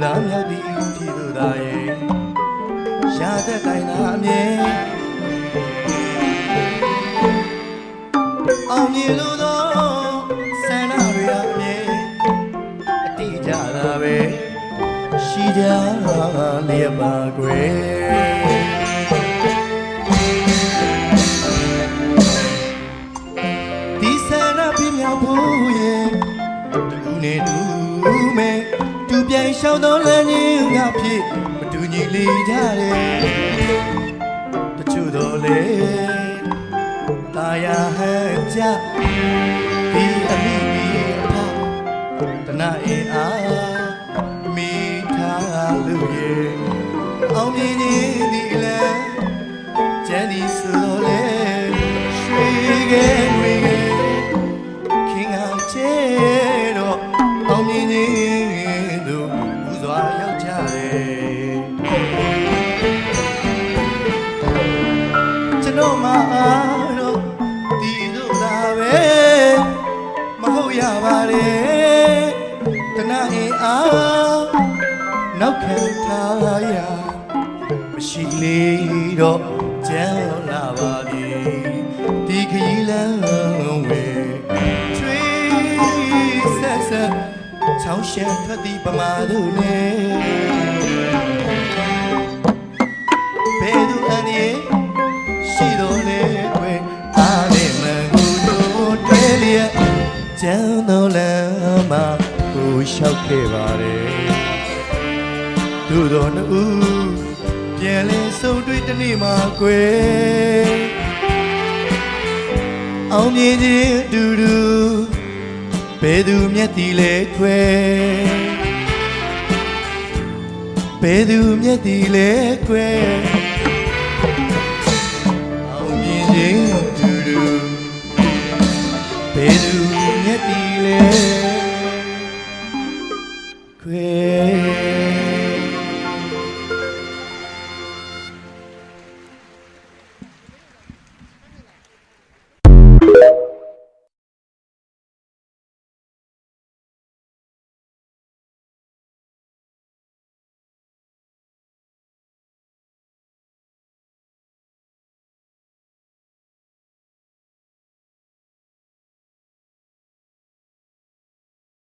လာမြောက်သည့်ထီတို့သာရဲ့ရာသက်တိုင်းသာအမြဲအောင်မြင်လို့သောဆန္ဒတွေအမြဲအတိအကျသာပဲရှိကြလျက်ပါကွယ်ဒီဆန္ဒပြမြောက်ဖို့ရဲ့တူနဲ့တူမဲ့တူပြိုင်ရှောင်းသောလမ်းကြီးငါဖြစ်မတူညီလေကြတယ်တချို့တော့လေတာယာဟန်ကြဒီအမိဒီအဖတနာအင်အားမိထားလို့ရဲ့အောင်မြင်ခြင်းဒီလမ်းကျန်ဒီဆိုတော့လေရွှေကဲတွေခင်အောင်ချဲတော့အောင်မြင်ခြင်းတို့ဥစွာရောက်ကြတယ်ကျွန်တော်မှာတော့ဒီလိုသာပဲမဟုတ်ရပါလေတနာအင်အားနောက်ခံထားရမရှိလေတော့ကြမ်းလာပါပြီဒီခရီးလမ်းဝဲချွေးဆက်ဆက်ချောင်းရှမ်းထွက်သည်ပမာတို့နဲ့ဘယ်သူအန်ရဲ့ရှိတော်လေခွဲအားနဲ့မကူတို့တွဲလျက်ကျမ်းတော်လမ်းမှာကိုလျှောက်ခဲ့ပါတယ်သူတော်နှစ်ဦးပြန်လဲဆုံတွေ့တနေ့မှာကွယ်အောင်မြင်ခြင်းအတူတူဘယ်သူမျက်တီလဲခွဲဘယ်သူမျက်တီလဲခွဲအောင်မြင်ခြင်းအတူတူဘယ်သူမျက်တီလဲ